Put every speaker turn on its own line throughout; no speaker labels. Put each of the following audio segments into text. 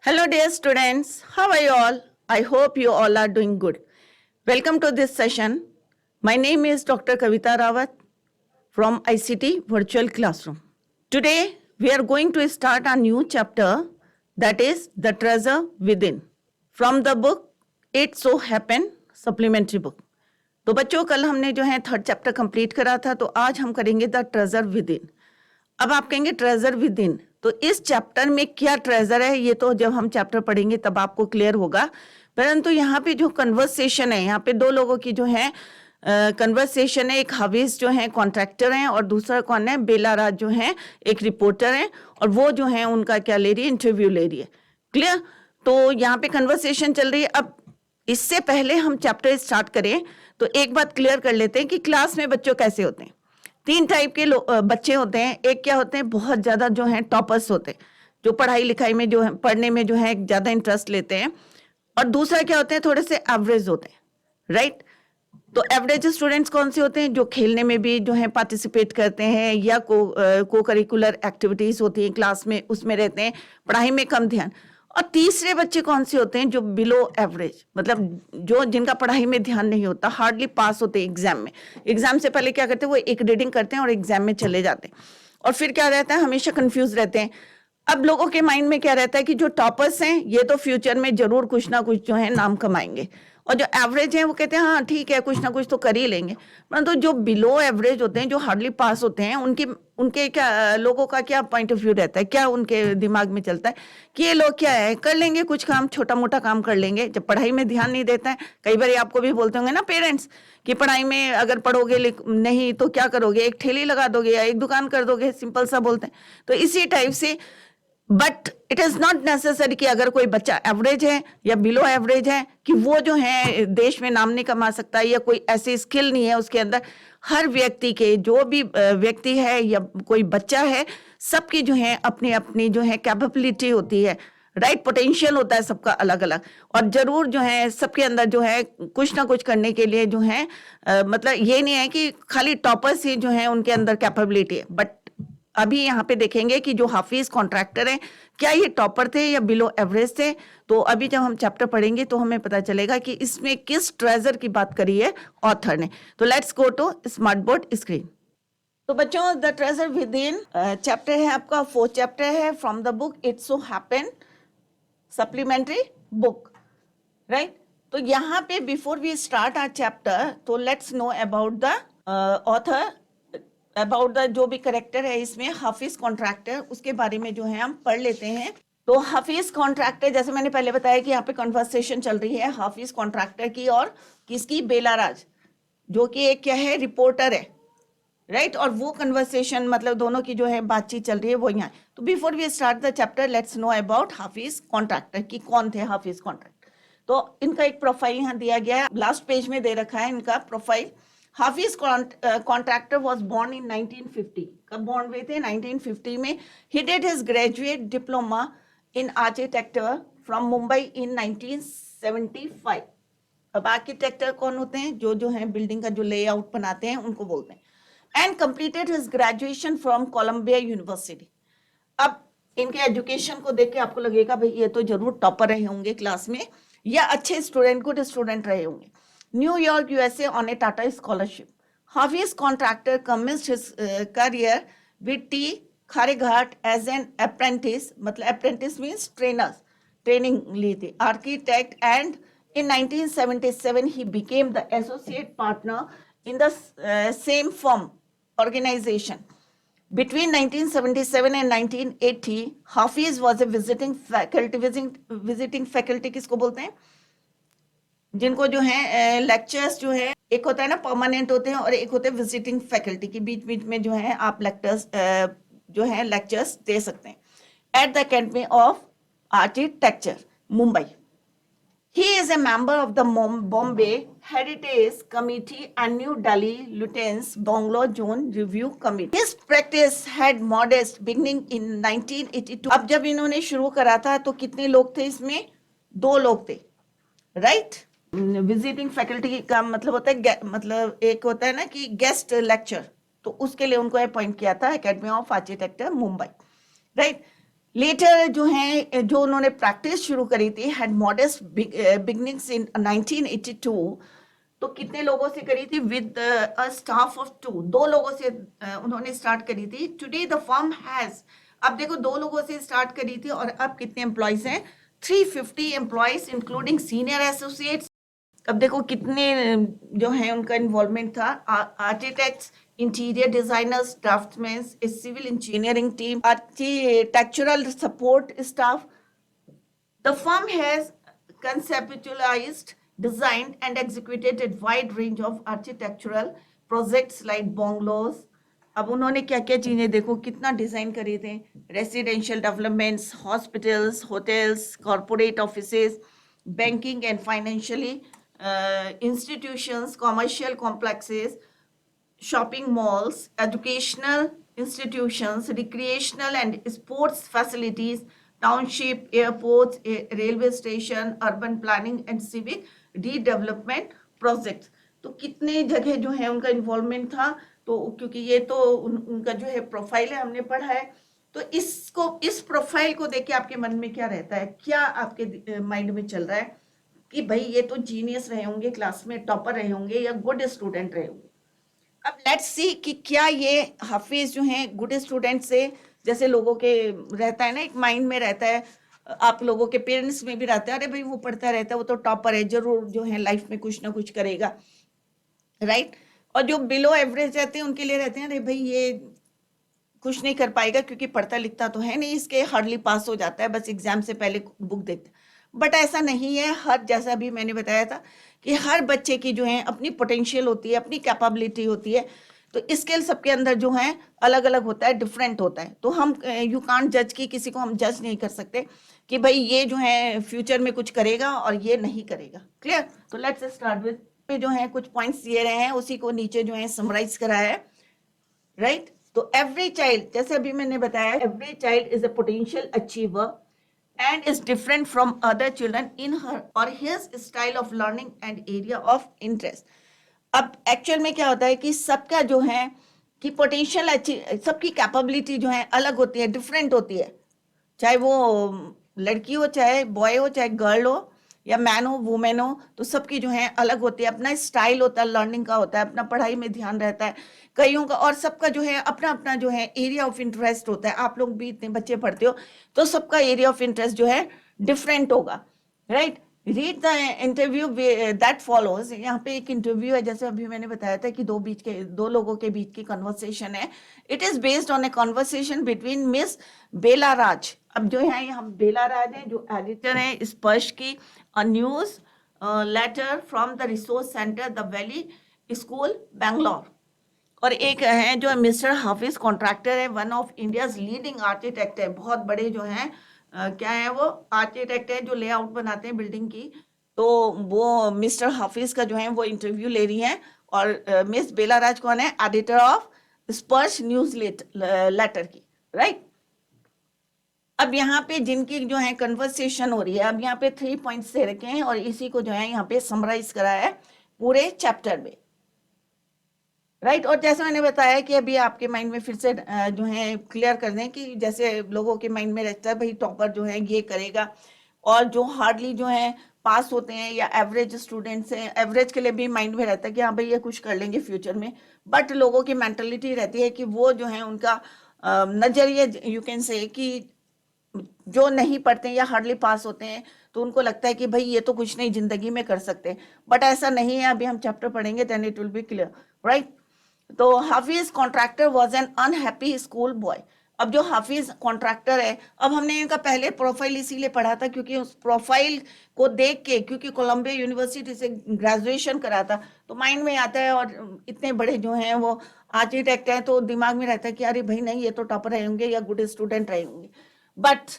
Hello, dear students. How are you all? I hope you all are doing good. Welcome to this session. My name is Dr. Kavita Rawat from ICT Virtual Classroom. Today, we are going to start a new chapter that is The Treasure Within from the book It So Happened Supplementary Book. तो बच्चों कल हमने जो है third chapter complete करा था, तो आज हम करेंगे द ट्रेजर विद इन। अब आप कहेंगे ट्रेजर विद इन, तो इस चैप्टर में क्या ट्रेजर है ये तो जब हम चैप्टर पढ़ेंगे तब आपको क्लियर होगा। परंतु यहाँ पे जो कन्वर्सेशन है, यहाँ पे दो लोगों की जो है कन्वर्सेशन है। एक हवीज जो है कॉन्ट्रैक्टर हैं और दूसरा कौन है, बेला राज जो है एक रिपोर्टर है, और वो जो है उनका क्या ले रही है, इंटरव्यू ले रही है। क्लियर? तो यहाँ पे कन्वर्सेशन चल रही है। अब इससे पहले हम चैप्टर स्टार्ट करें तो एक बात क्लियर कर लेते हैं कि क्लास में बच्चों कैसे होते हैं। तीन टाइप के बच्चे होते हैं। एक क्या होते हैं, बहुत ज्यादा जो है टॉपर्स होते हैं, जो पढ़ाई लिखाई में जो है पढ़ने में जो है ज्यादा इंटरेस्ट लेते हैं। और दूसरा क्या होते हैं, थोड़े से एवरेज होते हैं। राइट? तो एवरेज स्टूडेंट्स कौन से होते हैं, जो खेलने में भी जो है पार्टिसिपेट करते हैं या को करिकुलर एक्टिविटीज होती हैं क्लास में उसमें रहते हैं, पढ़ाई में कम ध्यान। और तीसरे बच्चे कौन से होते हैं, जो बिलो एवरेज, मतलब जो जिनका पढ़ाई में ध्यान नहीं होता, हार्डली पास होते हैं एग्जाम में। एग्जाम से पहले क्या करते हैं, वो एक रीडिंग करते हैं और एग्जाम में चले जाते हैं, और फिर क्या रहता है, हमेशा कंफ्यूज रहते हैं। अब लोगों के माइंड में क्या रहता है कि जो टॉपर्स हैं ये तो फ्यूचर में जरूर कुछ ना कुछ जो है नाम कमाएंगे, और जो एवरेज हैं वो कहते हैं हाँ ठीक है कुछ ना कुछ तो कर ही लेंगे। परंतु जो बिलो एवरेज होते हैं, जो हार्डली पास होते हैं, उनके क्या लोगों का क्या पॉइंट ऑफ व्यू रहता है, क्या उनके दिमाग में चलता है कि ये लोग क्या है कर लेंगे, कुछ काम छोटा मोटा काम कर लेंगे, जब पढ़ाई में ध्यान नहीं देता है। कई बार आपको भी बोलते होंगे ना पेरेंट्स कि पढ़ाई में अगर पढ़ोगे नहीं तो क्या करोगे, एक ठेली लगा दोगे या एक दुकान कर दोगे, सिंपल सा बोलते हैं। तो इसी टाइप से but it is not necessary कि अगर कोई बच्चा एवरेज है या बिलो एवरेज है कि वो जो है देश में नाम नहीं कमा सकता, या कोई ऐसी स्किल नहीं है उसके अंदर। हर व्यक्ति के, जो भी व्यक्ति है या कोई बच्चा है, सबकी जो है अपनी अपनी जो है कैपेबिलिटी होती है। राइट? पोटेंशियल होता है सबका अलग अलग, और जरूर जो है सबके अंदर जो है कुछ ना कुछ करने के लिए जो है मतलब ये नहीं है कि खाली टॉपर्स ही जो है उनके अंदर कैपेबिलिटी है। बट अभी यहाँ पे देखेंगे कि जो हाफिज कॉन्ट्रैक्टर हैं, क्या ये टॉपर थे या बिलो एवरेज थे। तो अभी जब हम चैप्टर पढ़ेंगे तो हमें पता चलेगा कि इसमें किस ट्रेजर की बात करी है ऑथर ने। तो let's go to smart board screen. तो बच्चों the treasure within chapter है आपका, फोर्थ चैप्टर है from the book it so happened supplementary book. Right? तो यहाँ पे before we start our chapter, तो let's know about the author, about the जो भी करेक्टर है इसमें, हाफिज कॉन्ट्रैक्टर, उसके बारे में जो है हम पढ़ लेते हैं। तो हाफिज कॉन्ट्रैक्टर, जैसे मैंने पहले बताया कि यहाँ पे कॉन्वर्सेशन चल रही है हाफिज कॉन्ट्रैक्टर की और किसकी, बेला राज, जो कि एक क्या है, रिपोर्टर है। राइट? और वो कन्वर्सेशन मतलब दोनों की जो है बातचीत चल रही है वो यहाँ। तो before we start the chapter let's know about Hafiz Contractor की कौन थे हाफिज कॉन्ट्रैक्टर। तो इनका एक प्रोफाइल यहाँ दिया गया है, लास्ट पेज में दे रखा है इनका profile. Hafiz Contractor was born in 1950। कब born हुए थे? 1950 में। He did his graduate diploma in architecture from Mumbai in 1975। अब आर्किटेक्टर कौन होते हैं? जो है बिल्डिंग का जो लेआउट बनाते हैं उनको बोलते हैं। And completed his graduation from Columbia University. अब इनके एजुकेशन को देख के आपको लगेगा भाई ये तो जरूर टॉपर रहे होंगे क्लास में, या अच्छे स्टूडेंट, गुड स्टूडेंट रहे होंगे। New York, USA on a Tata scholarship. Hafiz contractor commenced his career with T. Khareghat as an apprentice. मतलब apprentice means trainers. Training ली थी. Architect, and in 1977 he became the associate partner in the same firm organization. Between 1977 and 1980, Hafiz was a visiting faculty. Visiting faculty किसको बोलते हैं? जिनको जो है lectures जो है, एक होता है ना परमानेंट होते हैं और एक होते हैं विजिटिंग फैकल्टी, की बीच बीच में जो है आप लेक्चर्स जो है लेक्चर्स दे सकते हैं। At the academy of architecture Mumbai. He is a member of the Bombay heritage committee and new Delhi Lutyens bungalow zone review committee. His practice had modest beginning in 1982। अब जब इन्होंने शुरू करा था तो कितने लोग थे इसमें? 2 लोग थे। राइट? विजिटिंग फैकल्टी का मतलब होता है मतलब एक होता है ना कि गेस्ट लेक्चर, तो उसके लिए उनको अपॉइंट किया था academy of architecture Mumbai. Right? Later जो है जो उन्होंने प्रैक्टिस शुरू करी थी, हैड मॉडेस्ट बिगनिंग्स इन 1982। तो कितने लोगों से करी थी? विद अ स्टाफ ऑफ 2, 2 लोगों से उन्होंने स्टार्ट करी थी। टुडे द फर्म हैज, अब देखो 2 लोगों से स्टार्ट करी थी और अब कितने एम्प्लॉयज हैं? 350 एम्प्लॉयज इंक्लूडिंग सीनियर एसोसिएट्स। अब देखो कितने जो है उनका इन्वॉल्वमेंट था। Architects, interior designers, draftsman, civil engineering team, architectural support staff. The firm has conceptualized, designed, and executed a wide range of architectural projects like bungalows. अब उन्होंने क्या क्या चीजें देखो कितना डिजाइन करे थे, residential developments, hospitals, hotels, corporate offices, banking and financially institutions, commercial complexes, shopping malls, educational institutions, recreational and sports facilities, township, airports, railway station, urban planning and civic redevelopment projects. तो कितने जगह जो है उनका involvement था। तो क्योंकि ये तो उनका जो है प्रोफाइल है, हमने पढ़ा है, तो इस प्रोफाइल को देख के आपके मन में क्या रहता है, क्या आपके माइंड में चल रहा है कि भाई ये तो जीनियस रहे होंगे, क्लास में टॉपर रहे होंगे या गुड स्टूडेंट रहे होंगे। अब लेट्स सी कि क्या ये हाफिज जो हैं गुड स्टूडेंट से, जैसे लोगों के रहता है ना, एक माइंड में रहता है, आप लोगों के पेरेंट्स में भी रहता है, अरे भाई वो पढ़ता रहता है, वो तो टॉपर है, जरूर जो है लाइफ में कुछ ना कुछ करेगा, राइट। और जो बिलो एवरेज रहते हैं उनके लिए रहते हैं, अरे भाई ये कुछ नहीं कर पाएगा क्योंकि पढ़ता लिखता तो है नहीं, इसके हार्डली पास हो जाता है, बस एग्जाम से पहले बुक देखते। बट ऐसा नहीं है। हर, जैसा भी मैंने बताया था कि हर बच्चे की जो है अपनी पोटेंशियल होती है, अपनी कैपेबिलिटी होती है। तो स्किल सबके अंदर जो है अलग अलग होता है, डिफरेंट होता है। तो हम यू कांट जज, कि किसी को हम जज नहीं कर सकते कि भाई ये जो है फ्यूचर में कुछ करेगा और ये नहीं करेगा। क्लियर? तो लेट्स स्टार्ट विद, जो है कुछ पॉइंट्स दिए रहे हैं, उसी को नीचे जो है समराइज करा है, राइट। तो एवरी चाइल्ड, जैसे अभी मैंने बताया, every child is a potential achiever and is different from other children in her or his style of learning and area of interest. अब एक्चुअल में क्या होता है कि सबका जो है कि पोटेंशियल अच्छी, सबकी कैपेबिलिटी जो है अलग होती है, डिफरेंट होती है, चाहे वो लड़की हो, चाहे बॉय हो, चाहे गर्ल हो, या मैन हो, वुमेन हो, तो सबकी जो है अलग होती है, अपना स्टाइल होता है, लर्निंग का होता है, अपना पढ़ाई में ध्यान रहता है कईयों का, और सबका जो है अपना अपना जो है एरिया ऑफ इंटरेस्ट होता है। आप लोग भी इतने बच्चे पढ़ते हो तो सबका एरिया ऑफ इंटरेस्ट जो है डिफरेंट होगा, right. Read the interview that follows. यहाँ पे एक इंटरव्यू है, जैसे अभी मैंने बताया था कि दो लोगों के बीच की कन्वर्सेशन है। It is based on a conversation between Miss Bela Raj. अब जो है यहाँ बेला राज है जो एडिटर है स्पर्श की, a newsletter from the resource centre the valley school Bangalore. और एक है जो मिस्टर हाफिज, कॉन्ट्रैक्टर है, one of India's leading architect है, बहुत बड़े जो हैं क्या है वो आर्किटेक्ट है जो लेआउट बनाते हैं बिल्डिंग की। तो वो मिस्टर हाफिज का जो है वो इंटरव्यू ले रही हैं। और मिस बेला राज कौन है? एडिटर ऑफ स्पर्श न्यूज लेटर की, राइट। अब यहाँ पे जिनकी जो है कन्वर्सेशन हो रही है, अब यहाँ पे 3 पॉइंट्स दे रखे हैं और इसी को जो है यहाँ पे समराइज करा है पूरे चैप्टर में, राइट। और जैसे मैंने बताया कि अभी आपके माइंड में फिर से जो है क्लियर कर दें कि जैसे लोगों के माइंड में रहता है भाई टॉपर जो है ये करेगा, और जो हार्डली जो है पास होते हैं या एवरेज स्टूडेंट्स हैं, एवरेज के लिए भी माइंड में रहता है कि हाँ भाई ये कुछ कर लेंगे फ्यूचर में। बट लोगों की मेंटलिटी रहती है कि वो जो है उनका नजरिया, यू कैन से, कि जो नहीं पढ़ते हैं या हार्डली पास होते हैं तो उनको लगता है कि भाई ये तो कुछ नहीं जिंदगी में कर सकते। बट ऐसा नहीं है, अभी हम चैप्टर पढ़ेंगे then it will be clear, right. तो Hafiz Contractor was an unhappy school boy. अब जो हाफिज कॉन्ट्रैक्टर है, अब हमने इनका पहले प्रोफाइल इसीलिए पढ़ा था क्योंकि उस प्रोफाइल को देख के, क्योंकि कोलंबिया यूनिवर्सिटी से ग्रेजुएशन करा था, तो माइंड में आता है, और इतने बड़े जो हैं वो आर्किटेक्ट हैं, तो दिमाग में रहता है कि अरे भाई नहीं ये तो टॉपर रहे होंगे या गुड स्टूडेंट रहे होंगे। बट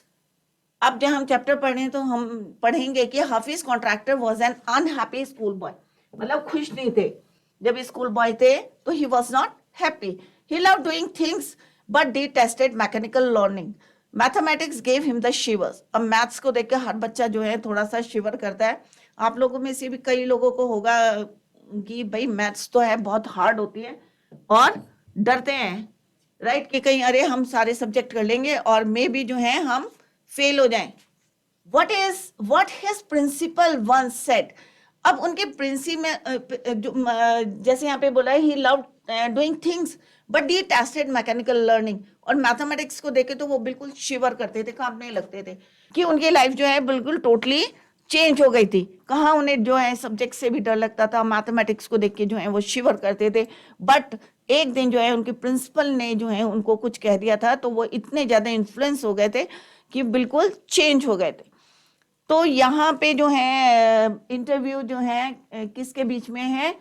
अब जब हम चैप्टर पढ़ें तो हम पढ़ेंगे कि Hafiz Contractor was an unhappy school boy, मतलब खुश नहीं थे जब स्कूल बॉय थे, तो he was not happy. He love doing things but detested mechanical learning. Mathematics gave him the shivers. अब मैथ्स को देख के हर बच्चा जो है थोड़ा सा शिवर करता है। आप लोगों में से भी कई लोगों को होगा कि भाई मैथ्स तो है बहुत हार्ड होती है और डरते हैं, राइट, कि कहीं अरे हम सारे सब्जेक्ट कर लेंगे और मे भी जो है हम फेल हो जाएं। what his principal once said। अब उनके जैसे यहाँ पे बोला है, he loved doing things but he tested mechanical learning। और मैथमेटिक्स को देखे तो वो बिल्कुल शिवर करते थे, कांपने लगते थे, कि उनकी लाइफ जो है बिल्कुल टोटली चेंज हो गई थी। कहाँ उन्हें जो है सब्जेक्ट से भी डर लगता था, मैथमेटिक्स को देख के जो है वो शिवर करते थे। बट एक दिन जो है उनके प्रिंसिपल ने जो है उनको कुछ कह दिया था, तो वो इतने ज्यादा इन्फ्लुएंस हो गए थे कि बिल्कुल चेंज हो गए थे। तो यहाँ पे जो है इंटरव्यू जो है किसके बीच में है,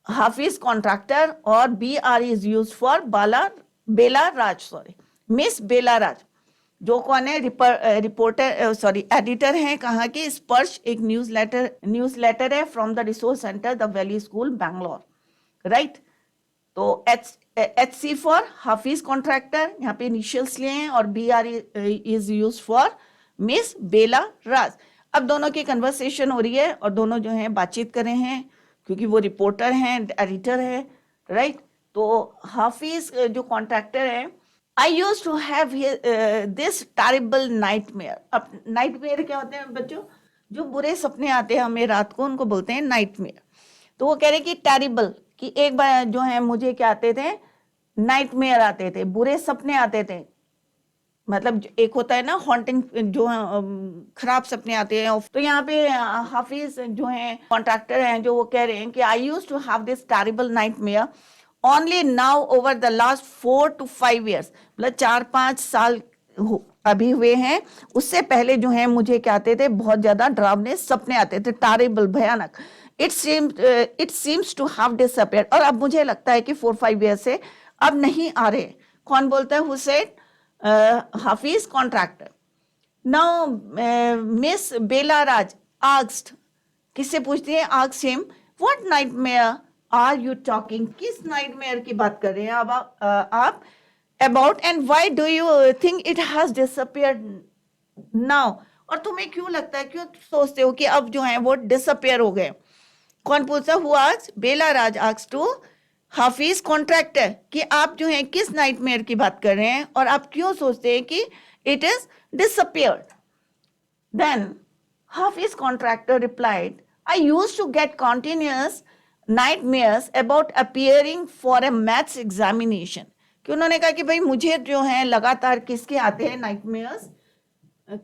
हाफिज कॉन्ट्रैक्टर और BR is use for Bela Raj, sorry Miss Bela Raj, जो कौन है, रिपोर्टर सॉरी एडिटर हैं कहाँ की, स्पर्श, एक न्यूज़लेटर है from the resource centre the valley school Bangalore, right. तो HC फॉर हाफिज कॉन्ट्रैक्टर, यहाँ पे इनिशियल्स लिए हैं, और BR is use for Miss Bela Raj. अब दोनों की कन्वर्सेशन हो रही है और दोनों जो है बातचीत कर रहे हैं, क्योंकि वो रिपोर्टर हैं, एडिटर है, राइट। तो हाफिज जो कॉन्ट्रैक्टर है, I use to have this terrible nightmare. अब नाइटमेयर क्या होते हैं बच्चों, जो बुरे सपने आते हैं हमें रात को, उनको बोलते हैं नाइटमेयर। तो वो कह रहे कि टेरिबल, कि एक बार जो है मुझे क्या आते थे, नाइटमेयर आते थे, बुरे सपने आते थे। मतलब एक होता है ना हॉन्टिंग, जो खराब सपने आते हैं। तो यहाँ पे हाफिज जो है कॉन्ट्रैक्टर हैं, जो वो कह रहे हैं कि I use to have this terrible nightmare only now over the last 4 to 5 years। मतलब 4-5 साल अभी हुए हैं, उससे पहले जो है मुझे क्या आते थे, बहुत ज्यादा डरावने सपने आते थे, टेरिबल, भयानक। It seems to have disappeared. और अब मुझे लगता है कि 4-5 years से अब नहीं आ रहे। कौन बोलता है, who said, Hafiz Contractor. Now Miss Bela Raj asked, किससे पूछती है, asked him what nightmare are you talking, किस नाइटमेयर की बात कर रहे हैं आप about, and why do you think it has disappeared now. और तुम्हें क्यों लगता है, क्यों सोचते हो कि अब जो है वो डिसअपियर हो गए। कौन पूछता, who asked, Bela Raj asked to Hafiz Contractor, कि आप जो है किस नाइटमेयर की बात कर रहे हैं और आप क्यों सोचते हैं कि it is disappeared. Then Hafiz Contractor replied, I used to get continuous nightmares about appearing for a maths examination। कि उन्होंने कहा कि भाई मुझे जो है लगातार किसके आते हैं nightmares,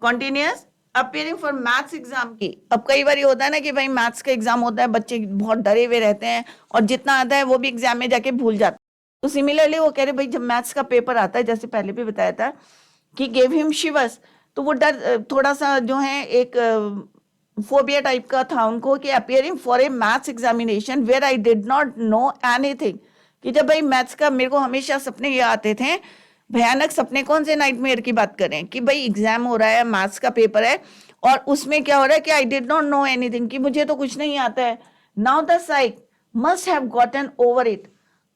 continuous appearing for maths exam की। अब कई बार ये होता है ना कि भाई मैथ्स का एग्जाम होता है, बच्चे बहुत डरे हुए रहते हैं और जितना आता है वो भी एग्जाम में जाके भूल जाते हैं। तो सिमिलरली वो कह रहे भाई जब मैथ्स का पेपर आता है, जैसे पहले भी बताया था कि गेव हिम शिवर्स, तो वो डर थोड़ा सा जो है एक फोबिया टाइप का था उनको, कि appearing for a maths examination where I did not know anything. कि जब भाई मैथ्स का मेरे को हमेशा सपने ये आते थे, भयानक सपने, कौन से नाइटमेयर की बात करें, कि भाई एग्जाम हो रहा है, मैथ्स का पेपर है और उसमें क्या हो रहा है कि आई डिड नॉट नो एनीथिंग, कि मुझे तो कुछ नहीं आता है। Now the psych must have gotten over it.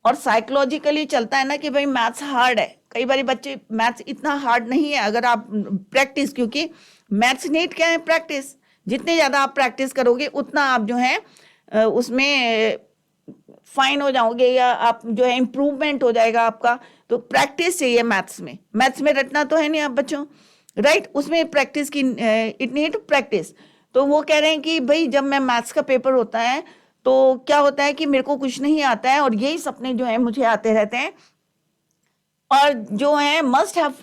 और साइकोलॉजिकली चलता है ना कि भाई मैथ्स हार्ड है, कई बार बच्चे, मैथ्स इतना हार्ड नहीं है अगर आप प्रैक्टिस, क्योंकि मैथ्स नीट क्या है, प्रैक्टिस। जितने ज्यादा आप प्रैक्टिस करोगे उतना आप जो है उसमें फाइन हो जाओगे, या आप जो है इम्प्रूवमेंट हो जाएगा आपका। तो प्रैक्टिस चाहिए मैथ्स में, मैथ्स में रटना तो है नहीं आप बच्चों, राइट, उसमें प्रैक्टिस की, इट नीड प्रैक्टिस। तो वो कह रहे हैं कि भाई जब मैं मैथ्स का पेपर होता है तो क्या होता है कि मेरे को कुछ नहीं आता है और यही सपने जो है मुझे आते रहते हैं, और जो है must have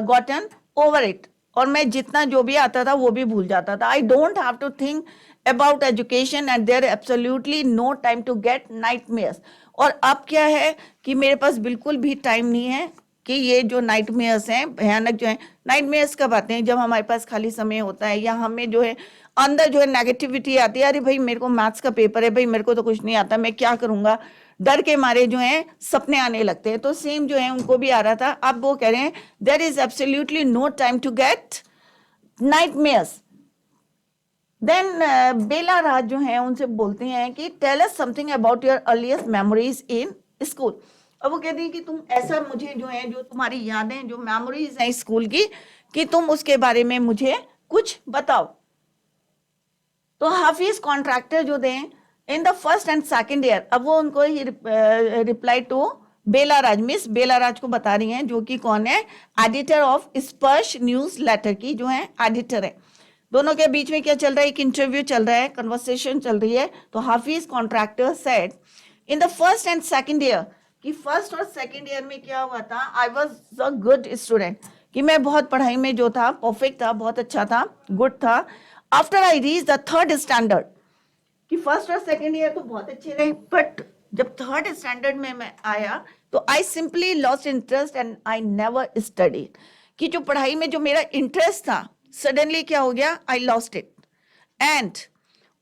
gotten over it. और मैं जितना जो भी आता था वो भी भूल जाता था। I don't have to think about education and there absolutely no time to get nightmares. और अब क्या है कि मेरे पास बिल्कुल भी टाइम नहीं है कि ये जो नाइटमेयर्स हैं भयानक, जो है नाइटमेयर्स कब आते हैं, जब हमारे पास खाली समय होता है या हमें जो है अंदर जो है नेगेटिविटी आती है, अरे भाई मेरे को मैथ्स का पेपर है, भाई मेरे को तो कुछ नहीं आता, मैं क्या करूंगा, डर के मारे जो है सपने आने लगते हैं। तो सेम जो है उनको भी आ रहा था। अब वो कह रहे हैं there is absolutely no time to get nightmares. Then Bela Raj जो है उनसे बोलते हैं कि tell us something about your earliest memories in school. अब वो कहती है कि तुम ऐसा मुझे जो है, जो तुम्हारी यादें, जो मेमोरीज हैं स्कूल की, कि तुम उसके बारे में मुझे कुछ बताओ। तो हाफिज कॉन्ट्रैक्टर जो दें इन the first and second year, अब वो उनको ही रिप्लाई टू बेलाराज, मिस बेलाराज को बता रही हैं, जो कि कौन है, एडिटर ऑफ स्पर्श न्यूज लेटर की जो है एडिटर है। दोनों के बीच में क्या चल रहा है, एक इंटरव्यू चल रहा है, कन्वर्सेशन चल रही है। तो Hafiz Contractor said in the first and second year, कि फर्स्ट और सेकंड ईयर में क्या हुआ था, I was a good student, कि मैं बहुत पढ़ाई में जो था परफेक्ट था, बहुत अच्छा था, गुड था। After I reach the third standard, कि फर्स्ट और सेकंड ईयर तो बहुत अच्छे रहे, बट जब थर्ड स्टैंडर्ड में मैं आया तो I simply lost interest and I never studied, कि जो पढ़ाई में जो मेरा इंटरेस्ट था सडनली क्या हो गया, आई लॉस्ट इट। एंड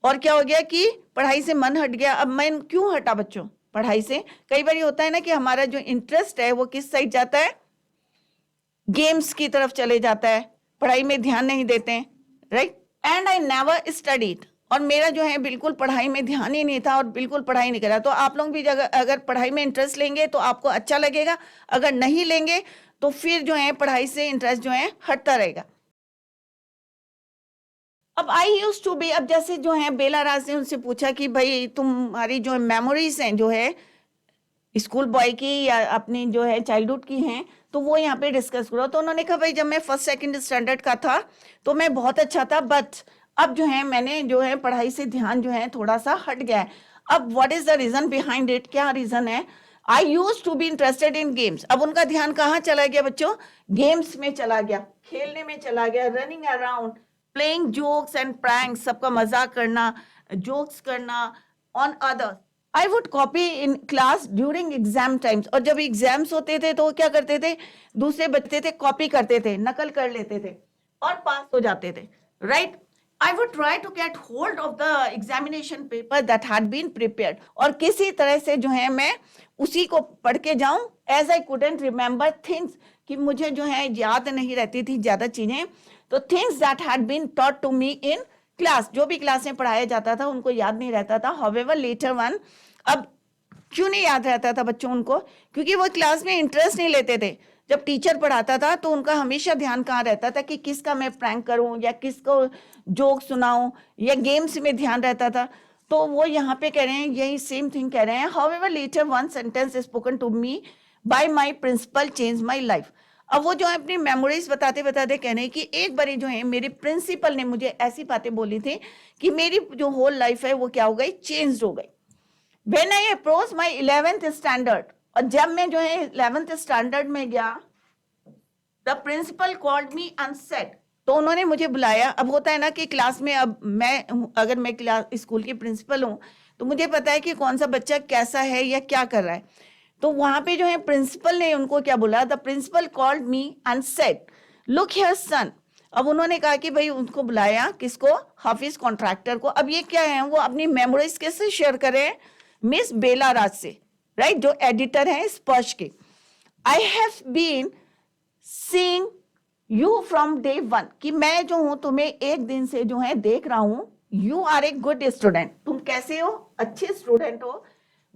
और क्या हो गया कि पढ़ाई से मन हट गया। अब मन क्यों हटा बच्चों पढ़ाई से? कई बार होता है ना कि हमारा जो इंटरेस्ट है वो किस साइड जाता है, गेम्स की तरफ चले जाता है, पढ़ाई में ध्यान नहीं देते हैं, right. And I never studied, और मेरा जो है बिल्कुल पढ़ाई में ध्यान ही नहीं था और बिल्कुल पढ़ाई नहीं करा। तो आप लोग भी अगर पढ़ाई में इंटरेस्ट लेंगे तो आपको अच्छा लगेगा, अगर नहीं लेंगे तो फिर जो है पढ़ाई से इंटरेस्ट जो है हटता रहेगा। अब आई यूज टू बी, अब जैसे जो है बेलाराज ने उनसे पूछा कि भाई तुम्हारी जो मेमोरीज हैं जो है स्कूल बॉय की या अपनी जो है चाइल्डहुड की हैं, तो वो यहाँ पे डिस्कस करो। तो उन्होंने कहा भाई जब मैं फर्स्ट सेकंड स्टैंडर्ड का था तो मैं बहुत अच्छा था, बट अब जो है मैंने जो है पढ़ाई से ध्यान जो है थोड़ा सा हट गया है। अब what is the reason behind it, क्या रीजन है? I use to be interested in games. अब उनका ध्यान कहाँ चला गया बच्चों? गेम्स में चला गया, खेलने में चला गया, running around, playing jokes and pranks, सबका मजाक करना, जोक्स करना on others. I would copy in class during exam times, और जब एग्जाम्स होते थे तो क्या करते थे, दूसरे बच्चे थे कॉपी करते थे, नकल कर लेते थे और पास हो जाते थे, right. I would try to get hold of the examination paper that had been prepared, और किसी तरह से जो है मैं उसी को पढ़ के जाऊं, as I couldn't remember things, कि मुझे जो है याद नहीं रहती थी ज्यादा चीजें, तो things that had been taught to me in class, जो भी क्लास में पढ़ाया जाता था उनको याद नहीं रहता था। हाउएवर लेटर वन, अब क्यों नहीं याद रहता था बच्चों उनको? क्योंकि वो क्लास में इंटरेस्ट नहीं लेते थे। जब टीचर पढ़ाता था तो उनका हमेशा ध्यान कहाँ रहता था कि किसका मैं प्रैंक करूं या किसको जोक सुनाऊं, या गेम्स में ध्यान रहता था। तो वो यहाँ पे कह रहे हैं, यही सेम थिंग कह रहे हैं। However later one sentence spoken to me by my principal change my life. अब वो जो है अपनी मेमोरीज बताते बताते कह रहे हैं कि एक बारी जो है मेरे प्रिंसिपल ने मुझे ऐसी बातें बोली थी कि मेरी जो होल लाइफ है वो क्या हो गई, चेंज हो गई। When I approached my 11th standard, और जब मैं जो है 11th स्टैंडर्ड में गया, the principal called me and said, तो उन्होंने मुझे बुलाया। अब होता है ना कि क्लास में, अब मैं अगर मैं क्लास स्कूल की प्रिंसिपल हूँ तो मुझे पता है कि कौन सा बच्चा कैसा है या क्या कर रहा है। तो वहां पे जो है प्रिंसिपल ने उनको क्या बोला, the principal called me and said look here son. अब उन्होंने कहा कि भाई उनको बुलाया, किसको, हाफिज कॉन्ट्रैक्टर को। अब ये क्या है, वो अपनी मेमोरीज कैसे शेयर करें, मिस बेलाराज से, राइट, जो एडिटर है स्पर्श के। I have been seeing you from day one, कि मैं जो हूं तुम्हें एक दिन से जो है देख रहा हूं। You are a good student, तुम कैसे हो, अच्छे स्टूडेंट हो,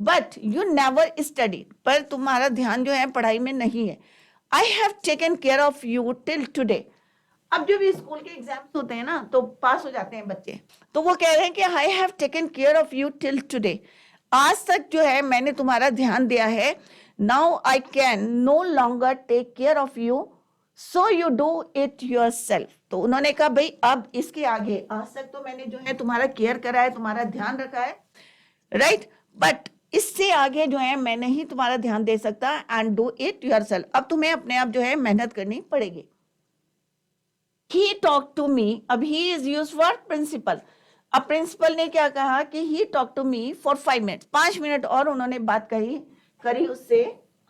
बट यू नेवर स्टडी, पर तुम्हारा ध्यान जो है पढ़ाई में नहीं है। आई have taken care of you till today. अब जो भी स्कूल के एग्जाम्स होते हैं ना तो पास हो जाते हैं बच्चे, तो वो कह रहे हैं कि I have taken care of you till today, आज तक जो है मैंने तुम्हारा ध्यान दिया है। Now I can no longer take care of you, so you do it yourself. तो उन्होंने कहा भाई अब इसके आगे, आज तक तो मैंने जो है तुम्हारा केयर करा है, तुम्हारा ध्यान रखा है, राइट, बट इससे आगे जो है मैं नहीं तुम्हारा ध्यान दे सकता, and do it your self. अब तुम्हें अपने आप जो है मेहनत करनी पड़ेगी। ही टॉक टू मी, अब he is use for principal. अब प्रिंसिपल ने क्या कहा कि he talk to me for 5 minute, 5 minute और उन्होंने बात करी उससे,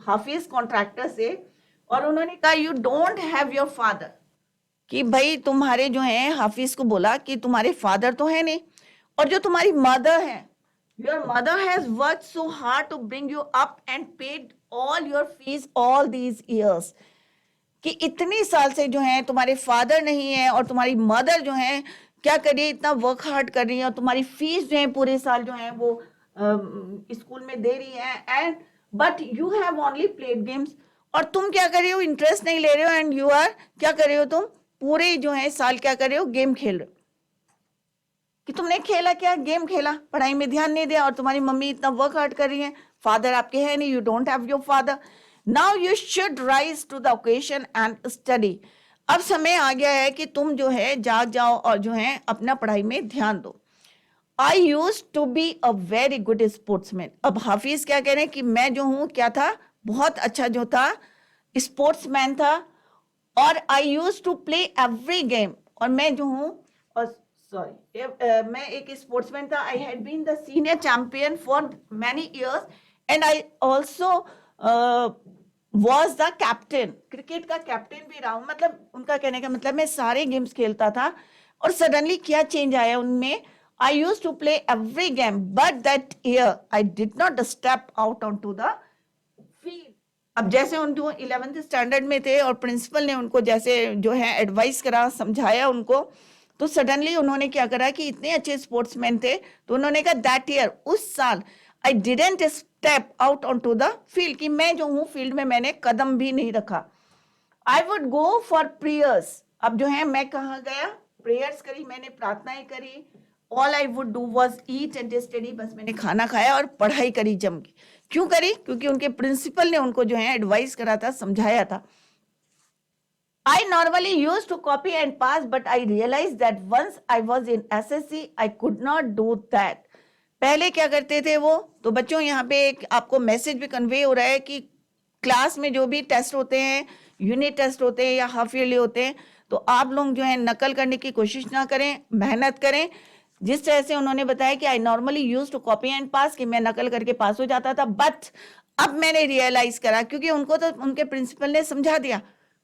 हाफिज कॉन्ट्रैक्टर से, और उन्होंने कहा you don't have your father, कि भाई तुम्हारे जो है हाफिज को बोला कि तुम्हारे फादर तो है नहीं, और जो तुम्हारी मदर है, your mother has work so hard to bring you up and paid all your fees all these years, कि इतने साल से जो है तुम्हारे फादर नहीं है और तुम्हारी मदर जो है क्या कर रही है, इतना वर्क हार्ड कर रही है, और तुम्हारी फीस जो है पूरे साल जो है वो स्कूल में दे रही है, and but you have only played games, और तुम क्या कर रहे हो, इंटरेस्ट नहीं ले रहे हो, एंड यू आर क्या कर रहे हो, तुम पूरे जो है साल क्या कर रहे हो, गेम खेल रहे हो। कि तुमने खेला क्या, गेम खेला, पढ़ाई में ध्यान नहीं दिया, और तुम्हारी मम्मी इतना वर्क हार्ड कर रही है, फादर आपके है नहीं, you don't have your father, now you should rise to the occasion and study. अब समय आ गया है कि तुम जो है जाग जाओ और जो है अपना पढ़ाई में ध्यान दो। I use to be a very good sportsman. अब हाफिज क्या कह रहे हैं कि मैं जो हूं क्या था, बहुत अच्छा जो था स्पोर्ट्समैन था, और I use to play every game, और मैं जो हूं, और सॉरी मैं एक स्पोर्ट्समैन था, I had been the senior champion for many years and I also was the captain, cricket का कैप्टन भी रहा हूं। मतलब उनका कहने का मतलब मैं सारे गेम्स खेलता था, और सडनली क्या चेंज आया उनमें, I use to play every game but that year I did not step out on to the field. अब जैसे उन जो 11th स्टैंडर्ड में थे और प्रिंसिपल ने उनको जैसे जो है एडवाइस करा, समझाया उनको, तो सडनली उन्होंने क्या करा कि इतने अच्छे स्पोर्ट्समैन थे, तो उन्होंने कहा दैट ईयर, उस साल I didn't step out on to the field, कि मैं जो हूं फील्ड में मैंने कदम भी नहीं रखा। I would go for prayers. अब जो है मैं कहाँ गया, प्रेयर्स करी, मैंने प्रार्थनाएं करी। All I would do was eat and study, बस मैंने खाना खाया और पढ़ाई करी जम की। क्यों करी? क्योंकि उनके प्रिंसिपल ने उनको जो है एडवाइस करा था, समझाया था। I normally used to copy and pass, but I realized that once I was in SSC, I could not do that. पहले क्या करते थे वो, तो बच्चों यहाँ पे एक आपको मैसेज भी कन्वे हो रहा है कि क्लास में जो भी टेस्ट होते हैं, यूनिट टेस्ट होते हैं या हाफ ईयरली होते हैं, तो आप लोग जो है नकल करने की कोशिश ना करें, मेहनत करें। जिस तरह से उन्होंने बताया कि I normally use to copy and pass, कि मैं नकल करके पास हो जाता था, बट अब मैंने रियलाइज करा, क्योंकि उनको तो उनके प्रिंसिपल ने समझा दिया,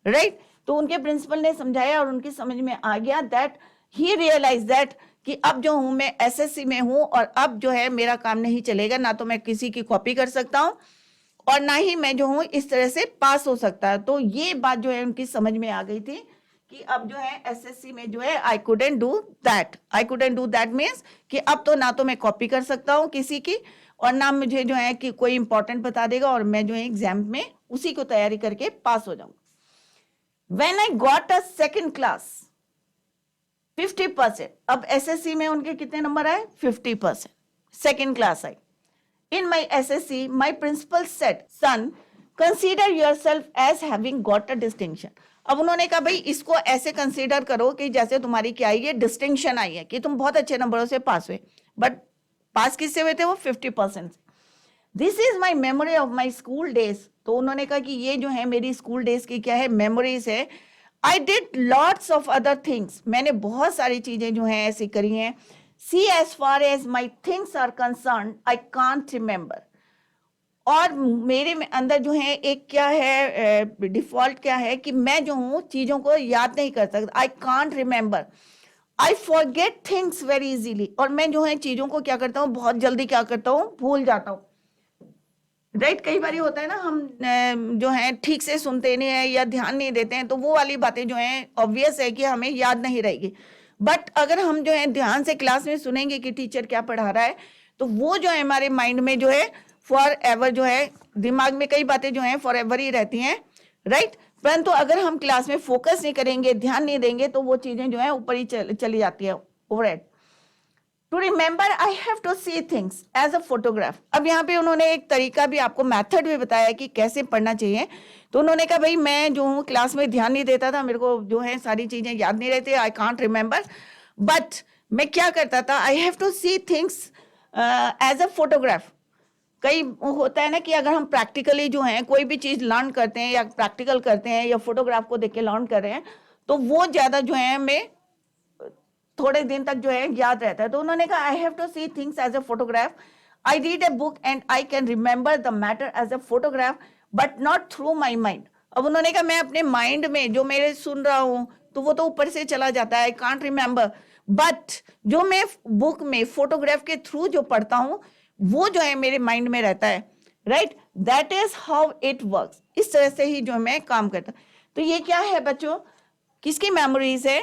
राइट? तो उनके प्रिंसिपल ने समझाया और उनकी समझ में आ गया दैट ही रियलाइज दैट कि अब जो हूं मैं एसएससी में हूं, और अब जो है मेरा काम नहीं चलेगा, ना तो मैं किसी की कॉपी कर सकता हूं और ना ही मैं जो हूं इस तरह से पास हो सकता है। तो ये बात जो है उनकी समझ में आ गई थी कि अब जो है एसएससी में जो है I couldn't do that. I couldn't do that means कि अब तो ना तो मैं कॉपी कर सकता हूँ किसी की, और ना मुझे जो है कि कोई इंपॉर्टेंट बता देगा और मैं जो है एग्जाम में उसी को तैयारी करके पास हो जाऊंगा। When I got a second class, 50%, अब एसएससी में उनके कितने नंबर आए? 50%, second class I. In my SSC, my principal said, son, consider yourself as having got a distinction. अब उन्होंने कहा भाई इसको ऐसे कंसीडर करो कि जैसे तुम्हारी क्या आई है, डिस्टिंक्शन आई है, कि तुम बहुत अच्छे नंबरों से पास हुए। बट पास किससे हुए थे वो? 50% से। This is my memory of my school days. तो उन्होंने कहा कि ये जो है मेरी स्कूल डेज की क्या है, मेमोरीज है। I did lots of other things, मैंने बहुत सारी चीजें जो हैं ऐसी करी हैं। See as far as my things are concern I can't remember. और मेरे में अंदर जो है एक क्या है, डिफॉल्ट क्या है कि मैं जो हूँ चीजों को याद नहीं कर सकता। आई can't remember, I forget things very easily. और मैं जो है चीजों को क्या करता हूँ, बहुत जल्दी क्या करता हूँ, भूल जाता हूँ, राइट? कई बार होता है ना, हम जो है ठीक से सुनते नहीं है या ध्यान नहीं देते हैं, तो वो वाली बातें जो है ऑब्वियस है कि हमें याद नहीं रहेगी। बट अगर हम जो है ध्यान से क्लास में सुनेंगे कि टीचर क्या पढ़ा रहा है, तो वो जो है हमारे माइंड में जो है फॉर एवर, जो है दिमाग में कई बातें जो है फॉर एवर ही रहती हैं, राइट? परंतु अगर हम क्लास में फोकस नहीं करेंगे, ध्यान नहीं देंगे, तो वो चीजें जो है ऊपर ही चली जाती है, overhead. To remember I have to see things as a photograph. अब यहाँ पे उन्होंने एक तरीका भी आपको, मेथड भी बताया कि कैसे पढ़ना चाहिए। तो उन्होंने कहा भाई मैं जो हूँ क्लास में ध्यान नहीं देता था, मेरे को जो है सारी चीजें याद नहीं रहती, आई कांट रिमेंबर, बट मैं क्या करता था, I have to see things as a photograph. कई होता है ना कि अगर हम प्रैक्टिकली जो है कोई भी चीज लर्न करते हैं या प्रैक्टिकल करते हैं या फोटोग्राफ को देख के लर्न कर रहे हैं, तो वो ज्यादा जो है हमें थोड़े दिन तक जो है याद रहता है। तो उन्होंने कहा I have to see things as a photograph. I read a book and I can remember the matter as a photograph but not through my mind. अब उन्होंने कहा मैं अपने माइंड में जो मेरे सुन रहा हूं तो वो तो ऊपर से चला जाता है, आई कांट रिमेंबर, बट जो मैं बुक में फोटोग्राफ के थ्रू जो पढ़ता हूं वो जो है मेरे माइंड में रहता है, right? That is how it works. इस तरह से ही जो मैं काम करता। तो ये क्या है बच्चों, किसकी मेमोरीज है?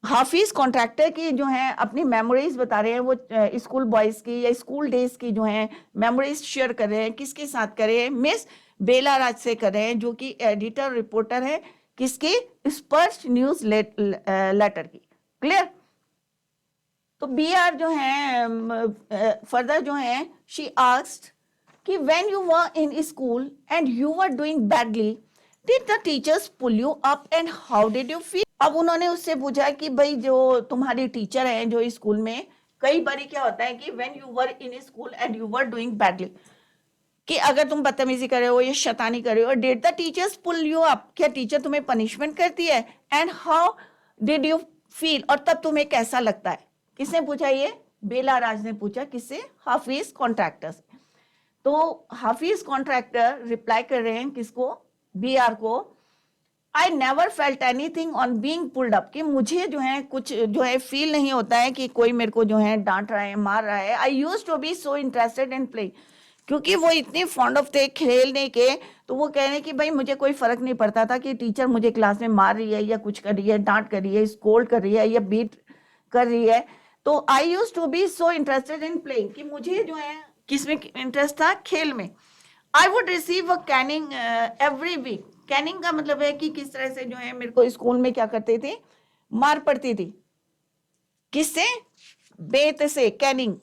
हाफिज कॉन्ट्रैक्टर की जो है अपनी मेमोरीज बता रहे हैं, वो स्कूल बॉयज की या स्कूल डेज की जो है मेमोरीज शेयर कर रहे हैं। किसके साथ कर रहे हैं? मिस बेला राज से कर रहे हैं, जो कि एडिटर रिपोर्टर है किसकी? स्पर्श न्यूज लेटर की। क्लियर? तो बी आर जो है फर्दर जो है शी आस्क्ड कि when you were in school and you were doing badly did the teachers pull you up and how did you feel. अब उन्होंने उससे पूछा कि भाई जो तुम्हारी टीचर है जो स्कूल में, कई बार क्या होता है कि when you were in school and you were doing badly, कि अगर तुम बदतमीजी कर रहे हो या शैतानी कर रहे हो, did the teachers pull you up, क्या टीचर तुम्हें पनिशमेंट करती है, and how did you feel, और तब तुम्हें कैसा लगता है। किसने पूछा ये? बेला राज ने पूछा। किससे? हाफिज कॉन्ट्रैक्टर से। तो हाफिज कॉन्ट्रैक्टर रिप्लाई कर रहे हैं किसको? बी आर को। I never felt anything on being pulled up, कि मुझे जो है कुछ जो है फील नहीं होता है कि कोई मेरे को जो है डांट रहा है, मार रहा है। I use to be so interested in play, क्योंकि वो इतने फॉन्ड ऑफ थे खेलने के, तो वो कह रहे हैं कि भाई मुझे कोई फर्क नहीं पड़ता था कि टीचर मुझे क्लास में मार रही है या कुछ कर रही है, डांट कर रही है, स्कोल्ड कर रही है या बीट कर रही है। तो I use to be so interested in playing, कि मुझे जो है किसमें इंटरेस्ट था? खेल में। I would receive a caning every week. Caning का मतलब है कि किस तरह से जो है मेरे को स्कूल में क्या करते थे? मार पड़ती थी। किससे? बेत से, caning,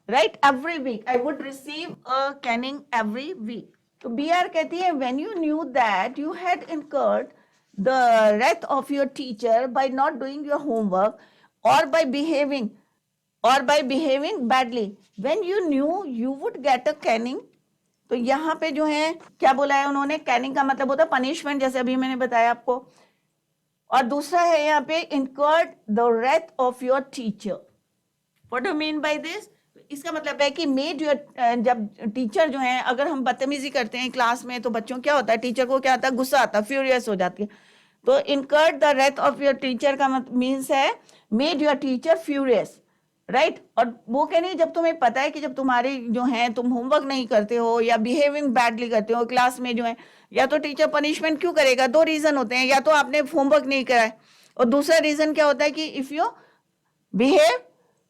right. Every week I would receive a caning every week. तो बी आर कहती है when you knew that you had incurred the wrath of your teacher by not doing your homework or by behaving badly, when you knew you would get a caning। तो यहाँ पे जो है क्या बोला है उन्होंने? कैनिंग का मतलब होता है पनिशमेंट, जैसे अभी मैंने बताया आपको। और दूसरा है यहाँ पे incurred the wrath of your teacher। What do you mean by this? इसका मतलब है कि मेड योर, जब टीचर जो है, अगर हम बदतमीजी करते हैं क्लास में तो बच्चों क्या होता है, टीचर को क्या आता है? गुस्सा आता है, फ्यूरियस हो जाती है। तो incurred the wrath of your teacher का मीन्स है made your teacher furious, right. और वो कह नहीं, जब तुम्हें पता है कि जब तुम्हारी जो है तुम होमवर्क नहीं करते हो या बिहेविंग बैडली करते हो क्लास में जो है, या तो टीचर पनिशमेंट क्यों करेगा? दो रीजन होते हैं, या तो आपने होमवर्क नहीं करा है, और दूसरा रीजन क्या होता है कि इफ यू बिहेव,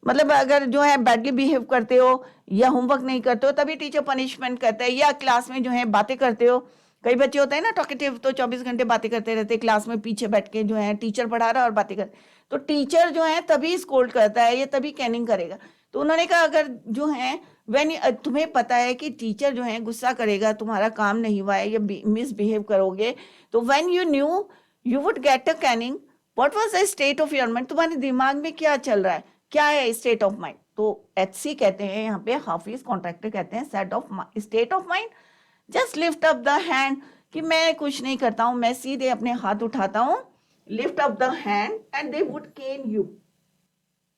मतलब अगर जो है बैडली बिहेव करते हो या होमवर्क नहीं करते हो तभी टीचर पनिशमेंट करता है, या क्लास में जो है बातें करते हो। कई बच्चे होते हैं ना टॉकेटिव, तो 24 घंटे बातें करते रहते क्लास में, पीछे बैठ के जो है टीचर पढ़ा रहा और बातें कर, तो टीचर जो है तभी स्कोल्ड करता है, ये तभी कैनिंग करेगा। तो उन्होंने कहा अगर जो है व्हेन तुम्हें पता है कि टीचर जो है गुस्सा करेगा, तुम्हारा काम नहीं हुआ है या मिसबिहेव करोगे, तो when you new you would get a Canning, what was the state of your mind, तुम्हारे दिमाग में क्या चल रहा है, क्या है स्टेट ऑफ माइंड? तो एचसी कहते हैं यहाँ पे, हाफिज कॉन्ट्रैक्टर कहते हैं state of mind. Just lift up the hand, कि मैं कुछ नहीं करता हूं, मैं सीधे अपने हाथ उठाता हूं, lift up the hand and they would can you.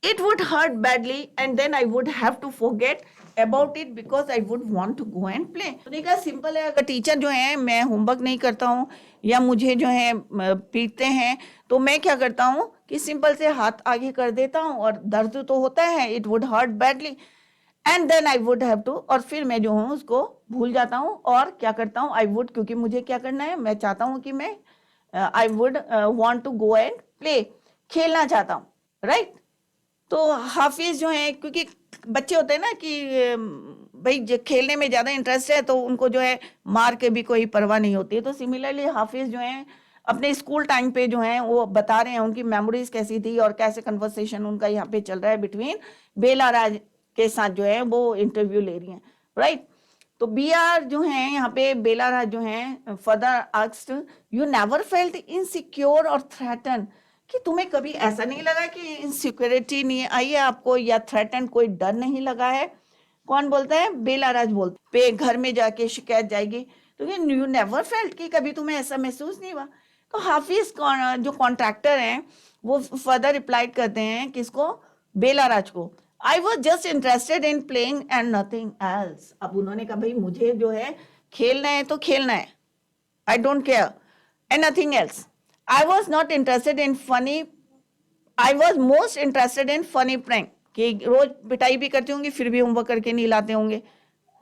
It would hurt badly and then I would have to forget about it because I would want to go and play। तो कहा सिंपल है, अगर teacher जो है मैं homework नहीं करता हूँ या मुझे जो है पीटते हैं, तो मैं क्या करता हूँ कि सिंपल से हाथ आगे कर देता हूँ, और दर्द तो होता है, it would hurt badly, and then I would have to, और फिर मैं जो हूँ उसको भूल जाता हूँ, और क्या करता हूँ? आई वुड, क्योंकि मुझे क्या करना है, मैं चाहता हूँ कि मैं I would want to go and play, खेलना चाहता हूँ, राइट। तो हाफिज जो है, क्योंकि बच्चे होते हैं ना कि भाई खेलने में ज़्यादा इंटरेस्ट है, तो उनको जो है मार के भी कोई परवाह नहीं होती है। तो सिमिलरली हाफिज जो है अपने स्कूल टाइम पे जो है वो बता रहे हैं उनकी मेमोरीज कैसी थी और कैसे कन्वर्सेशन उनका यहाँ पे चल रहा है बिटवीन बेला राज के साथ, जो है वो इंटरव्यू ले रही हैं, राइट। तो बी आर जो है यहाँ पे बेला राज जो है further asked, you never felt insecure और थ्रेटन, कि तुम्हें कभी ऐसा नहीं लगा कि इनसिक्योरिटी नहीं आई है आपको, या थ्रेटन, कोई डर नहीं लगा है? कौन बोलता है? बेला राज बोलते पे घर में जाके शिकायत जाएगी, तो यू नेवर फेल्ट, कि कभी तुम्हें ऐसा महसूस नहीं हुआ? तो हाफिज जो कॉन्ट्रैक्टर हैं वो फर्दर रिप्लाई करते हैं किसको? बेला राज को। I was just interested in playing and nothing else. अब उन्होंने कहा भाई मुझे जो है खेलना है तो खेलना है, I don't care, and nothing else. I was not interested in funny, I was most interested in funny prank, कि रोज पिटाई भी करते होंगे फिर भी होमवर्क करके नहीं लाते होंगे,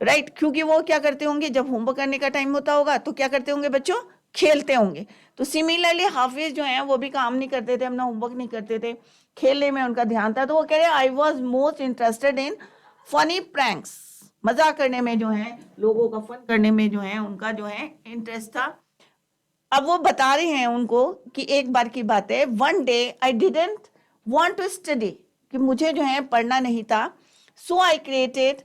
राइट। क्योंकि वो क्या करते होंगे, जब होमवर्क करने का टाइम होता होगा तो क्या करते होंगे बच्चों? खेलते होंगे। तो सिमिलरली हाफिज जो है वो भी काम नहीं करते थे, अपना होमवर्क नहीं करते थे, खेलने में उनका ध्यान था। तो वो कह रहे I was most interested in funny pranks, मजाक करने में जो है, लोगों का फन करने में जो है उनका जो है इंटरेस्ट था। अब वो बता रहे हैं उनको कि एक बार की बात है, one day I didn't want to study, कि मुझे जो है पढ़ना नहीं था, so I created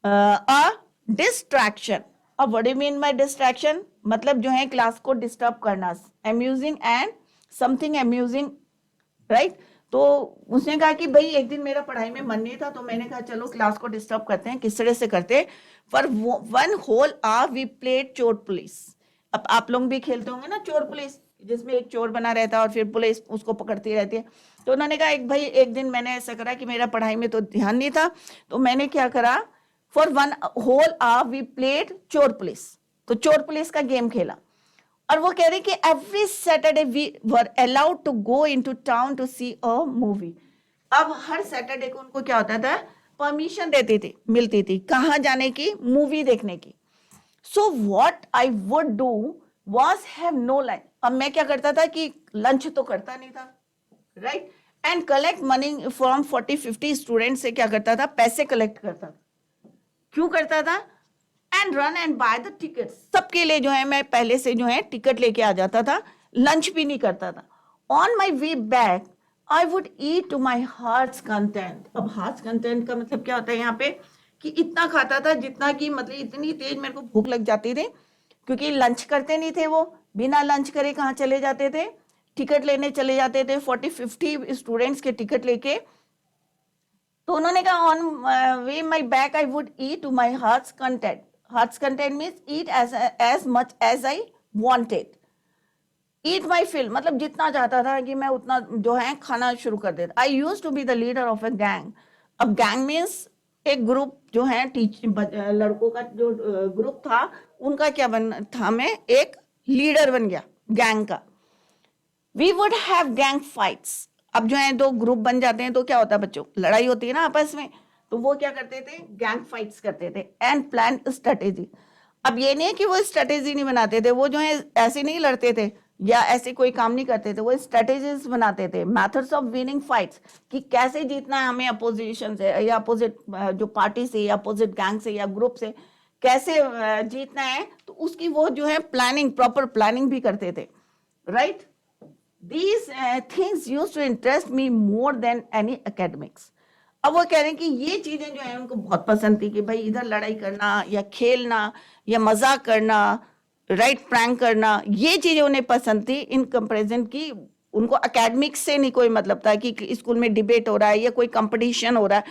a distraction. अब what do mean by distraction, मतलब जो है क्लास को डिस्टर्ब करना, amusing and something amusing, right. तो उसने कहा कि भाई एक दिन मेरा पढ़ाई में मन नहीं था, तो मैंने कहा चलो क्लास को डिस्टर्ब करते हैं। किस तरह से करते, for 1 whole hour we played चोर पुलिस। अब आप लोग भी खेलते होंगे ना चोर पुलिस, जिसमें एक चोर बना रहता है और फिर पुलिस उसको पकड़ती रहती है। तो उन्होंने कहा एक दिन मैंने ऐसा करा कि मेरा पढ़ाई में तो ध्यान नहीं था, तो मैंने क्या करा, for 1 whole hour we played चोर पुलिस। तो चोर पुलिस का गेम खेला। और वो कह रहे कि every Saturday we were allowed to go into town to see a movie. अब हर सैटरडे को उनको क्या होता था, परमिशन देती थी, मिलती थी, कहाँ जाने की, मूवी देखने की। So what I would do was have no lunch. अब मैं क्या करता था कि लंच तो करता नहीं था, right, and collect money from 40-50 student से क्या करता था, पैसे कलेक्ट करता था। क्यों करता था, and run and by the ticket. सबके लिए जो है मैं पहले से जो है टिकट लेके आ जाता था, लंच भी नहीं करता था। On my way back I would eat to my heart's content. अब हार्ट्स कंटेंट का मतलब क्या होता है यहाँ पे, कि इतना खाता था जितना कि मतलब इतनी तेज मेरे को भूख लग जाती थी, क्योंकि लंच करते नहीं थे, वो बिना लंच करे कहाँ चले जाते थे, टिकट लेने चले जाते थे, 40-50 स्टूडेंट्स के टिकट लेके। तो उन्होंने कहा on way my back I would eat to my heart's content. Heart's content means eat as much as I wanted. Eat my fill मतलब जितना चाहता था कि मैं उतना जो है खाना शुरू कर देता। I use to be the leader of a gang. अब गैंग मीन्स एक ग्रुप जो है लड़कों का जो ग्रुप था, उनका क्या बन था, मैं एक लीडर बन गया गैंग का। We would have gang fights. अब जो है दो ग्रुप बन जाते हैं तो क्या होता है बच्चों, लड़ाई होती है ना आपस में। तो वो क्या करते थे, गैंग फाइट्स करते थे। And plan strategy. अब ये नहीं है कि वो स्ट्रेटेजी नहीं बनाते थे, वो जो है ऐसे नहीं लड़ते थे या ऐसे कोई काम नहीं करते थे, वो स्ट्रेटेजीज बनाते थे, मेथड्स ऑफ विनिंग फाइट्स, कि कैसे जीतना है हमें अपोजिशन से या अपोजिट जो पार्टी से या अपोजिट गैंग से या ग्रुप से कैसे जीतना है। तो उसकी वो जो है प्लानिंग, प्रॉपर प्लानिंग भी करते थे, right. These things used to interest me more than any academics. अब वो कह रहे हैं कि ये चीजें जो है उनको बहुत पसंद थी, कि भाई इधर लड़ाई करना या खेलना या मजाक करना, राइट, प्रैंक करना, ये चीजें उन्हें पसंद थी इन कंपैरिजन की। उनको एकेडमिक्स से नहीं कोई मतलब था कि स्कूल में डिबेट हो रहा है या कोई कंपटीशन हो रहा है,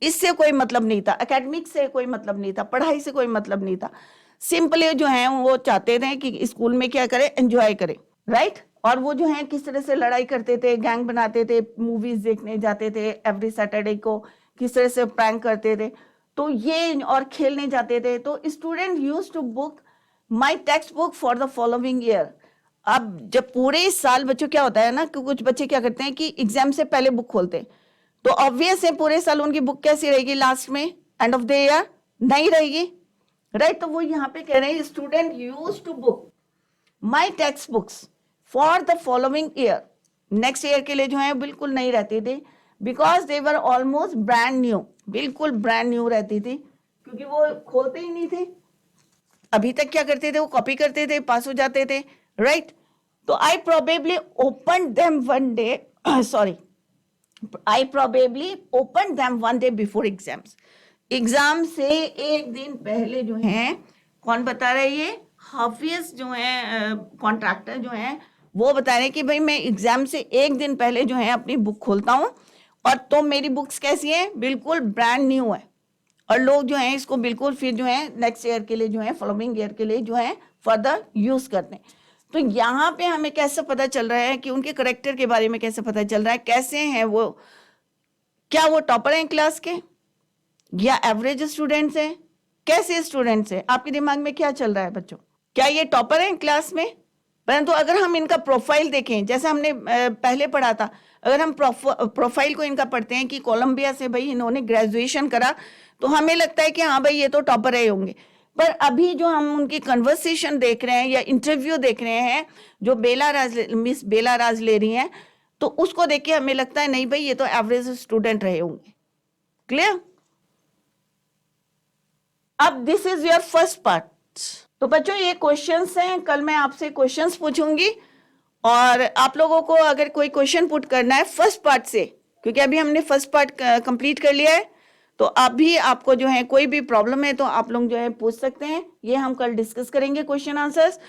इससे कोई मतलब नहीं था। एकेडमिक्स से कोई मतलब नहीं था, पढ़ाई से कोई मतलब नहीं था। सिंपली जो है वो चाहते थे कि स्कूल में क्या करें, एंजॉय करें, राइट। और वो जो है किस तरह से लड़ाई करते थे, गैंग बनाते थे, मूवीज देखने जाते थे एवरी सैटरडे को, किस तरह से प्रैंक करते थे, तो ये, और खेलने जाते थे। तो student use to book my text book for the following year. अब जब पूरे साल बच्चों क्या होता है ना कि कुछ बच्चे क्या करते हैं कि एग्जाम से पहले बुक खोलते हैं, तो ऑब्वियस है पूरे साल उनकी बुक कैसी रहेगी, लास्ट में एंड ऑफ द ईयर नहीं रहेगी, राइट। तो वो यहाँ पे कह रहे हैं student use to book my text books for the following year. Next year के लिए जो है बिल्कुल नहीं रहती थी, because they were almost brand new, बिल्कुल ब्रांड न्यू रहती थी, क्योंकि वो खोलते ही नहीं थे। अभी तक क्या करते थे, वो कॉपी करते थे, पास हो जाते थे, राइट। तो I probably open them one day, sorry, I probably open them one day before exams. Exam से एक दिन पहले जो है, कौन बता रहा है ये, हाफिज जो है कॉन्ट्रैक्टर जो है, वो बता रहे हैं कि भाई मैं एग्जाम से एक दिन पहले जो है अपनी बुक खोलता हूँ, और तो मेरी बुक्स कैसी है, बिल्कुल ब्रांड न्यू है, और लोग जो है इसको बिल्कुल फिर जो है नेक्स्ट ईयर के लिए जो है, फॉलोइंग ईयर के लिए जो है फर्दर यूज करते हैं। तो यहाँ पे हमें कैसे पता चल रहा है कि उनके करेक्टर के बारे में कैसे पता चल रहा है, कैसे हैं वो, क्या वो टॉपर हैं क्लास के या एवरेज स्टूडेंट्स हैं, कैसे स्टूडेंट्स हैं, आपके दिमाग में क्या चल रहा है बच्चों, क्या ये टॉपर हैं क्लास में। परंतु अगर हम इनका प्रोफाइल देखें, जैसे हमने पहले पढ़ा था, अगर हम प्रोफाइल को इनका पढ़ते हैं कि कोलंबिया से भाई इन्होंने ग्रेजुएशन करा, तो हमें लगता है कि हाँ भाई ये तो टॉपर रहे होंगे। पर अभी जो हम उनकी कन्वर्सेशन देख रहे हैं या इंटरव्यू देख रहे हैं जो मिस बेला राज ले रही हैं, तो उसको देख के हमें लगता है नहीं भाई ये तो एवरेज स्टूडेंट रहे होंगे। क्लियर। अब this is your first part. तो बच्चों ये क्वेश्चंस हैं, कल मैं आपसे क्वेश्चंस पूछूंगी, और आप लोगों को अगर कोई क्वेश्चन पुट करना है फर्स्ट पार्ट से, क्योंकि अभी हमने फर्स्ट पार्ट कंप्लीट कर लिया है। तो अभी आपको जो है कोई भी प्रॉब्लम है तो आप लोग जो है पूछ सकते हैं, ये हम कल डिस्कस करेंगे क्वेश्चन आंसर्स।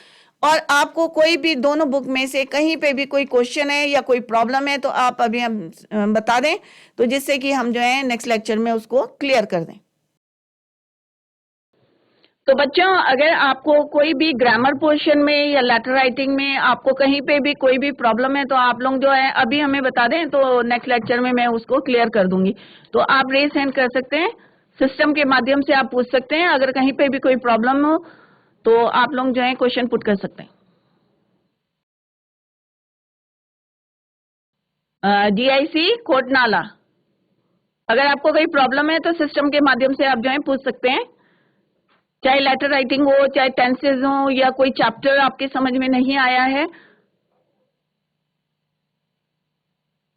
और आपको कोई भी दोनों बुक में से कहीं पे भी कोई क्वेश्चन है या कोई प्रॉब्लम है तो आप अभी हम बता दें, तो जिससे कि हम जो है नेक्स्ट लेक्चर में उसको क्लियर कर दें। तो बच्चों, अगर आपको कोई भी ग्रामर पोर्शन में या लेटर राइटिंग में आपको कहीं पे भी कोई भी प्रॉब्लम है तो आप लोग जो है अभी हमें बता दें, तो नेक्स्ट लेक्चर में मैं उसको क्लियर कर दूंगी। तो आप रेज हैंड कर सकते हैं, सिस्टम के माध्यम से आप पूछ सकते हैं। अगर कहीं पे भी कोई प्रॉब्लम हो तो आप लोग जो है क्वेश्चन पुट कर सकते हैं। GIC कोटनाला, अगर आपको कोई प्रॉब्लम है तो सिस्टम के माध्यम से आप जो है पूछ सकते हैं, चाहे लेटर राइटिंग हो, चाहे टेंसेज हो, या कोई चैप्टर आपके समझ में नहीं आया है।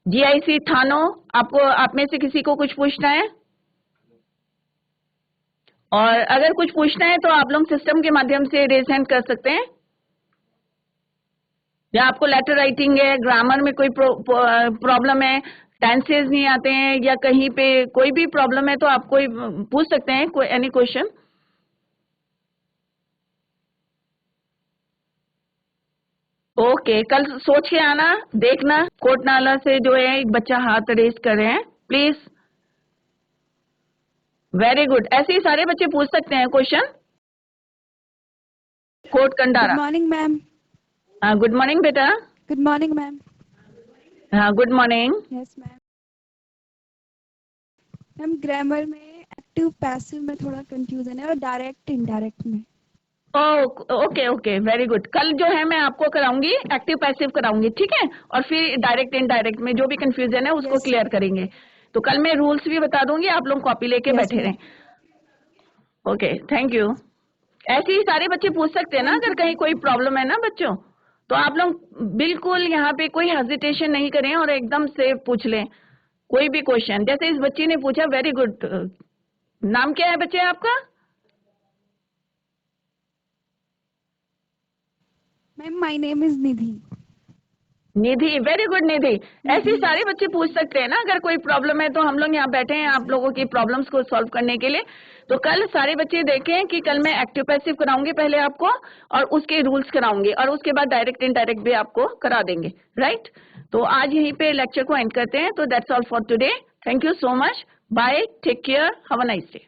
GIC थानो, आपको आप में से किसी को कुछ पूछना है? और अगर कुछ पूछना है तो आप लोग सिस्टम के माध्यम से रेज हैंड कर सकते हैं। या आपको लेटर राइटिंग है, ग्रामर में कोई प्रॉब्लम है, टेंसेज नहीं आते हैं, या कहीं पे कोई भी प्रॉब्लम है तो आप कोई पूछ सकते हैं, कोई एनी क्वेश्चन। ओके, कल सोच के आना, देखना। कोटनाला से जो है एक बच्चा हाथ रेज कर रहे हैं, प्लीज। वेरी गुड, ऐसे ही सारे बच्चे पूछ सकते हैं क्वेश्चन। कोट कंडारा।
Good morning ma'am.
Good morning बेटा।
Good morning ma'am.
हाँ, good morning.
Yes ma'am. Ma'am grammar में एक्टिव पैसिव में थोड़ा कंफ्यूजन है और डायरेक्ट इनडायरेक्ट में।
Okay okay, very good. कल जो है मैं आपको कराऊंगी, एक्टिव पैसिव कराऊंगी, ठीक है? और फिर डायरेक्ट इनडायरेक्ट में जो भी कंफ्यूजन है उसको
Yes,
क्लियर करेंगे। तो कल मैं रूल्स भी बता दूंगी, आप लोग कॉपी लेके
Yes,
बैठे
ma'am.
रहें। Okay, thank you. ऐसे ही सारे बच्चे पूछ सकते हैं ना,
Thank
अगर
you,
कहीं
ma'am.
कोई प्रॉब्लम है ना बच्चों, तो आप लोग बिल्कुल यहाँ पे कोई हेजिटेशन नहीं करें और एकदम से पूछ लें कोई भी क्वेश्चन। जैसे इस बच्ची ने पूछा, वेरी गुड। नाम क्या है बच्चे आपका?
Ma'am, my name is Nidhi.
Nidhi, very good Nidhi. ऐसे ही
निधि,
सारे
yes.
बच्चे पूछ सकते हैं ना, अगर कोई प्रॉब्लम है तो हम लोग यहाँ बैठे हैं आप लोगों की प्रॉब्लम्स को सॉल्व करने के लिए। तो कल सारे बच्चे देखें कि कल मैं एक्टिव पैसिव कराऊंगी पहले आपको, और उसके रूल्स कराऊंगी, और उसके बाद डायरेक्ट इनडायरेक्ट भी आपको करा देंगे, राइट? तो आज यहीं पे लेक्चर को एंड करते हैं। तो that's all for today. Thank you so much, bye, take care, have a nice day.